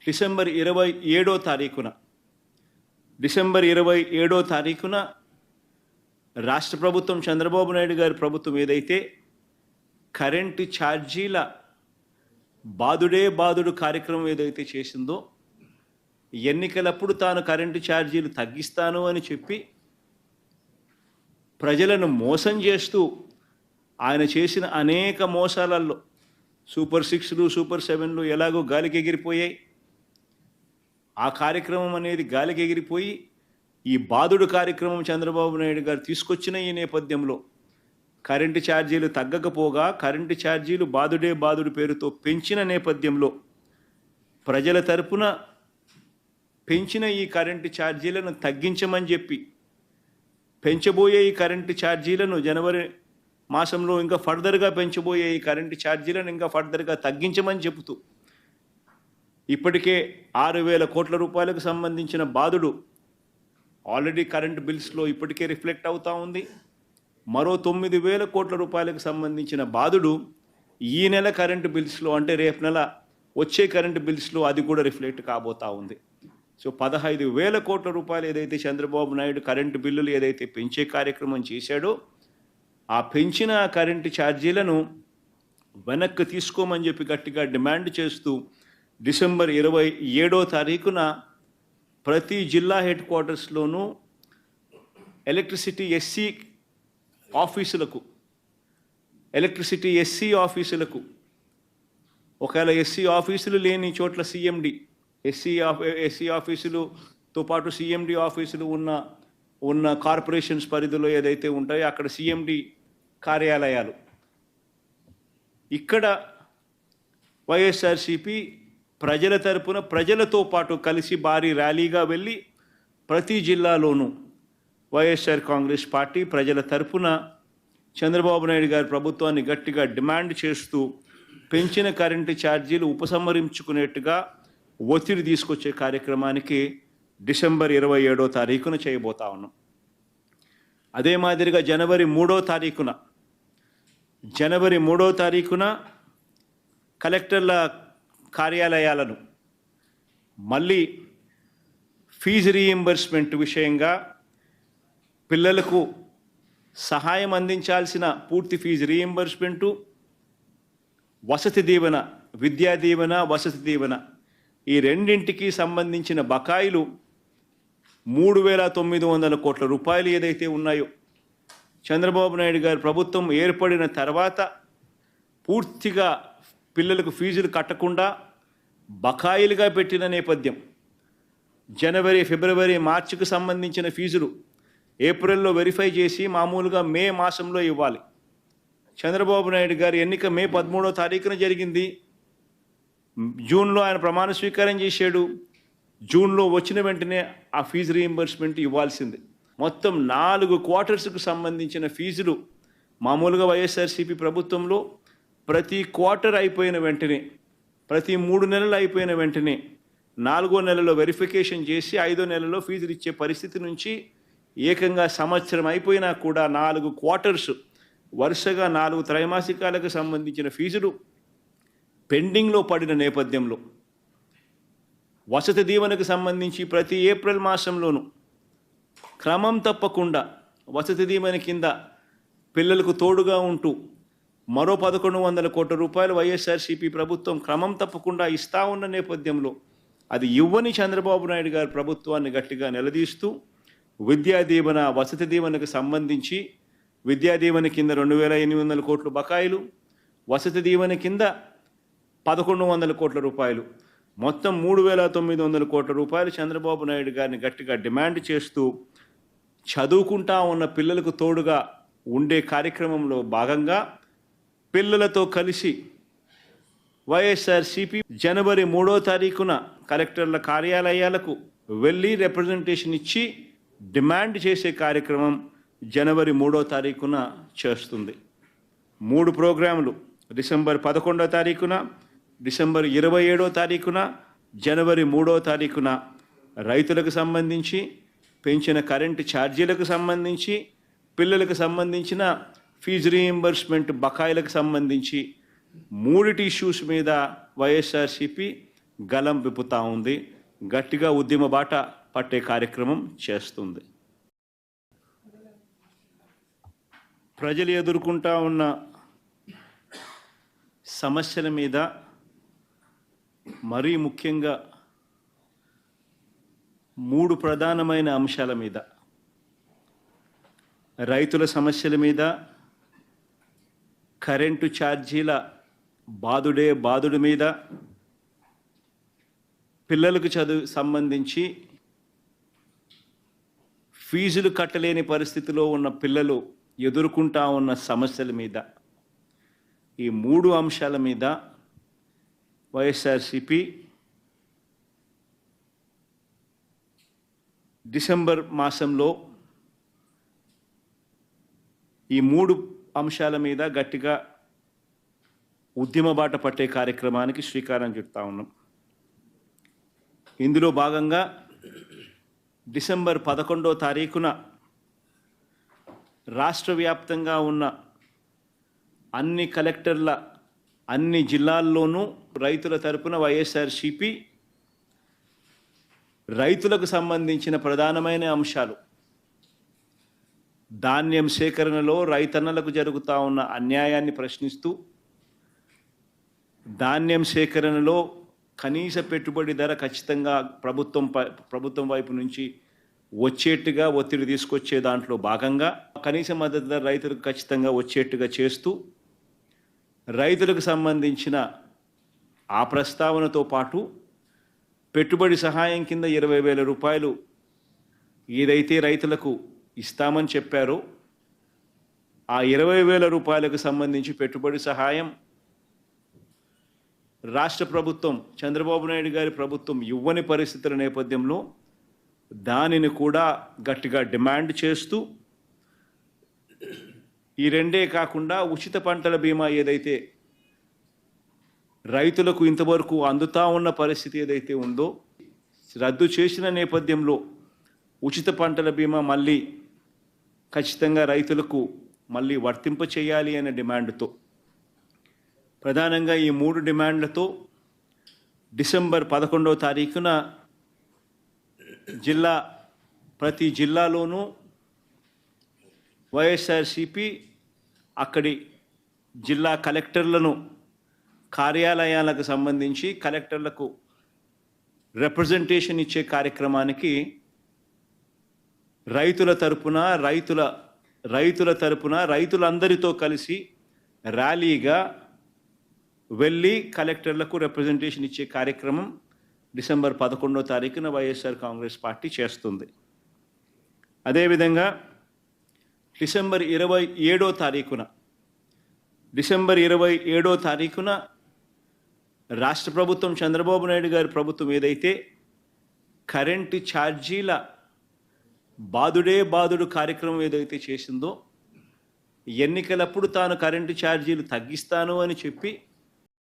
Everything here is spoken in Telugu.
డిసెంబర్ 27వ తారీఖున రాష్ట్ర ప్రభుత్వం చంద్రబాబు నాయుడు గారి ప్రభుత్వం ఏదైతే కరెంటు ఛార్జీల బాదుడే బాదుడు కార్యక్రమం ఏదైతే చేసిందో, ఎన్నికలప్పుడు తాను కరెంటు ఛార్జీలు తగ్గిస్తాను అని చెప్పి ప్రజలను మోసం చేస్తూ ఆయన చేసిన అనేక మోసాలలో సూపర్ 6లు సూపర్ 7లు ఎలాగో గాలికి ఎగిరిపోయాయి. ఆ కార్యక్రమం అనేది గాలికి ఎగిరిపోయి ఈ బాదుడు కార్యక్రమం చంద్రబాబు నాయుడు గారు తీసుకొచ్చిన ఈ నేపథ్యంలో కరెంటు ఛార్జీలు తగ్గకపోగా కరెంటు ఛార్జీలు బాదుడే బాదుడు పేరుతో పెంచిన నేపథ్యంలో ప్రజల తరపున పెంచిన ఈ కరెంటు ఛార్జీలను తగ్గించమని చెప్పి పెంచబోయే ఈ కరెంటు ఛార్జీలను జనవరి మాసంలో ఇంకా ఫర్దర్గా పెంచబోయే ఈ కరెంటు ఛార్జీలను ఇంకా ఫర్దర్గా తగ్గించమని చెబుతూ ఇప్పటికే 6,000 కోట్ల రూపాయలకు సంబంధించిన బాదుడు ఆల్రెడీ కరెంటు బిల్స్లో ఇప్పటికే రిఫ్లెక్ట్ అవుతూ ఉంది. మరో 9,000 కోట్ల రూపాయలకు సంబంధించిన బాదుడు ఈ నెల కరెంటు బిల్స్లో, అంటే రేపు నెల వచ్చే కరెంటు బిల్స్లో అది కూడా రిఫ్లెక్ట్ కాబోతూ ఉంది. సో 15,000 కోట్ల రూపాయలు ఏదైతే చంద్రబాబు నాయుడు కరెంటు బిల్లులు ఏదైతే పెంచే కార్యక్రమం చేశాడో, ఆ పెంచిన కరెంటు ఛార్జీలను వెనక్కి తీసుకోమని చెప్పి గట్టిగా డిమాండ్ చేస్తూ డిసెంబర్ 27వ తారీఖున ప్రతి జిల్లా హెడ్ క్వార్టర్స్లోనూ ఎలక్ట్రిసిటీ ఎస్సీ ఆఫీసులకు ఒకవేళ ఎస్సీ ఆఫీసులు లేని చోట్ల సిఎండి ఎస్సీ ఆఫీసులతో పాటు సిఎండి ఆఫీసులు ఉన్న కార్పొరేషన్స్ పరిధిలో ఏదైతే ఉంటాయో అక్కడ సిఎండి కార్యాలయాలు, ఇక్కడ వైఎస్ఆర్సీపీ ప్రజల తరపున ప్రజలతో పాటు కలిసి భారీ ర్యాలీగా వెళ్ళి ప్రతి జిల్లాలోనూ వైఎస్ఆర్ కాంగ్రెస్ పార్టీ ప్రజల తరపున చంద్రబాబు నాయుడు గారి ప్రభుత్వాన్ని గట్టిగా డిమాండ్ చేస్తూ పెంచిన కరెంటు ఛార్జీలు ఉపసంహరించుకునేట్టుగా ఒత్తిడి తీసుకొచ్చే కార్యక్రమానికి డిసెంబర్ 27వ తారీఖున చేయబోతా ఉన్నాం. అదే మాదిరిగా జనవరి 3వ తారీఖున కలెక్టర్ల కార్యాలయాలను మళ్ళీ ఫీజు రీయింబర్స్మెంట్ విషయంగా పిల్లలకు సహాయం అందించాల్సిన పూర్తి ఫీజు రీయింబర్స్మెంటు, వసతి దీవెన, విద్యా దీవెన, వసతి దీవెన ఈ రెండింటికి సంబంధించిన బకాయిలు 3,900 కోట్ల రూపాయలు ఏదైతే ఉన్నాయో చంద్రబాబు నాయుడు గారి ప్రభుత్వం ఏర్పడిన తర్వాత పూర్తిగా పిల్లలకు ఫీజులు కట్టకుండా బకాయిలుగా పెట్టిన నేపథ్యం, జనవరి, ఫిబ్రవరి, మార్చికి సంబంధించిన ఫీజులు ఏప్రిల్లో వెరిఫై చేసి మామూలుగా మే మాసంలో ఇవ్వాలి. చంద్రబాబు నాయుడు గారి ఎన్నిక మే 13వ తారీఖున జరిగింది. జూన్లో ఆయన ప్రమాణ స్వీకారం చేశాడు. జూన్లో వచ్చిన వెంటనే ఆ ఫీజు రీయింబర్స్మెంట్ ఇవ్వాల్సింది. మొత్తం 4 క్వార్టర్స్కు సంబంధించిన ఫీజులు మామూలుగా వైఎస్ఆర్సీపీ ప్రభుత్వంలో ప్రతి క్వార్టర్ అయిపోయిన వెంటనే, ప్రతి 3 నెలలు అయిపోయిన వెంటనే 4వ నెలలో వెరిఫికేషన్ చేసి 5వ నెలలో ఫీజులు ఇచ్చే పరిస్థితి నుంచి ఏకంగా సంవత్సరం అయిపోయినా కూడా 4 క్వార్టర్స్ వరుసగా 4 త్రైమాసికాలకు సంబంధించిన ఫీజులు పెండింగ్లో పడిన నేపథ్యంలో వసతి దీవెనకు సంబంధించి ప్రతి ఏప్రిల్ మాసంలోనూ క్రమం తప్పకుండా వసతి దీవెన కింద పిల్లలకు తోడుగా ఉంటూ మరో 1,100 కోట్ల రూపాయలు వైఎస్ఆర్సీపీ ప్రభుత్వం క్రమం తప్పకుండా ఇస్తా ఉన్న నేపథ్యంలో అది ఇవ్వని చంద్రబాబు నాయుడు గారి ప్రభుత్వాన్ని గట్టిగా నిలదీస్తూ విద్యా దీవెన, వసతి దీవెనకు సంబంధించి విద్యా దీవెన కింద 2,800 కోట్ల బకాయిలు, వసతి దీవెన కింద 1,100 కోట్ల రూపాయలు, మొత్తం 3,900 కోట్ల రూపాయలు చంద్రబాబు నాయుడు గారిని గట్టిగా డిమాండ్ చేస్తూ చదువుకుంటా ఉన్న పిల్లలకు తోడుగా ఉండే కార్యక్రమంలో భాగంగా పిల్లలతో కలిసి వైఎస్ఆర్సీపీ జనవరి 3వ తారీఖున కలెక్టర్ల కార్యాలయాలకు వెళ్ళి రిప్రజెంటేషన్ ఇచ్చి డిమాండ్ చేసే కార్యక్రమం జనవరి 3వ తారీఖున చేస్తుంది. 3 ప్రోగ్రాములు డిసెంబర్ 11వ తారీఖున, డిసెంబర్ 27వ తారీఖున, జనవరి 3వ తారీఖున రైతులకు సంబంధించి, పెంచిన కరెంటు ఛార్జీలకు సంబంధించి, పిల్లలకు సంబంధించిన ఫీజు రీయింబర్స్మెంట్ బకాయిలకు సంబంధించి 3 ఇష్యూస్ మీద వైఎస్ఆర్సీపీ గలం విప్పుతా ఉంది, గట్టిగా ఉద్యమ బాట పట్టే కార్యక్రమం చేస్తుంది. ప్రజలు ఎదుర్కొంటా ఉన్న సమస్యల మీద, మరీ ముఖ్యంగా 3 ప్రధానమైన అంశాల మీద, రైతుల సమస్యల మీద, కరెంటు ఛార్జీల బాదుడు మీద, పిల్లలకు సంబంధించి ఫీజులు కట్టలేని పరిస్థితిలో ఉన్న పిల్లలు ఎదుర్కొంటా ఉన్న సమస్యల మీద, ఈ 3 అంశాల మీద వైఎస్ఆర్సీపీ డిసెంబర్ మాసంలో ఈ 3 అంశాల మీద గట్టిగా ఉద్యమ బాట పట్టే కార్యక్రమానికి శ్రీకారం చుడతా ఉన్నాం. ఇందులో భాగంగా డిసెంబర్ 11వ తారీఖున రాష్ట్ర వ్యాప్తంగా ఉన్న అన్ని కలెక్టర్ల అన్ని జిల్లాల్లోనూ రైతుల తరపున వైఎస్ఆర్సీపీ రైతులకు సంబంధించిన ప్రధానమైన అంశాలు, ధాన్యం సేకరణలో రైతన్నలకు జరుగుతూ ఉన్న అన్యాయాన్ని ప్రశ్నిస్తూ, ధాన్యం సేకరణలో కనీస పెట్టుబడి ధర ఖచ్చితంగా ప్రభుత్వం వైపు నుంచి వచ్చేట్టుగా ఒత్తిడి తీసుకొచ్చే దాంట్లో భాగంగా కనీస మద్దతు ధర రైతులకు ఖచ్చితంగా వచ్చేట్టుగా చేస్తూ, రైతులకు సంబంధించిన ఆ ప్రస్తావనతో పాటు పెట్టుబడి సహాయం కింద 20,000 రూపాయలు ఏదైతే రైతులకు ఇస్తామని చెప్పారో ఆ 20,000 రూపాయలకు సంబంధించి పెట్టుబడి సహాయం రాష్ట్ర ప్రభుత్వం, చంద్రబాబు నాయుడు గారి ప్రభుత్వం ఇవ్వని పరిస్థితుల నేపథ్యంలో దానిని కూడా గట్టిగా డిమాండ్ చేస్తూ, ఈ రెండే కాకుండా ఉచిత పంటల బీమా ఏదైతే రైతులకు ఇంతవరకు అందుతా ఉన్న పరిస్థితి ఏదైతే ఉందో రద్దు చేసిన నేపథ్యంలో ఉచిత పంటల బీమా మళ్ళీ ఖచ్చితంగా రైతులకు మళ్ళీ వర్తింప చేయాలి అనే డిమాండ్తో, ప్రధానంగా ఈ 3 డిమాండ్లతో డిసెంబర్ 11వ తారీఖున ప్రతి జిల్లాలోనూ వైఎస్ఆర్సీపీ అక్కడి జిల్లా కలెక్టర్లను కార్యాలయాలకు సంబంధించి కలెక్టర్లకు రిప్రజెంటేషన్ ఇచ్చే కార్యక్రమానికి రైతులందరితో కలిసి ర్యాలీగా వెళ్ళి కలెక్టర్లకు రిప్రజెంటేషన్ ఇచ్చే కార్యక్రమం డిసెంబర్ 11వ తారీఖున వైఎస్ఆర్ కాంగ్రెస్ పార్టీ చేస్తుంది. అదేవిధంగా డిసెంబర్ 27వ తారీఖున రాష్ట్ర ప్రభుత్వం, చంద్రబాబు నాయుడు గారి ప్రభుత్వం ఏదైతే కరెంటు ఛార్జీల బాదుడు కార్యక్రమం ఏదైతే చేసిందో, ఎన్నికలప్పుడు తాను కరెంటు ఛార్జీలు తగ్గిస్తాను అని చెప్పి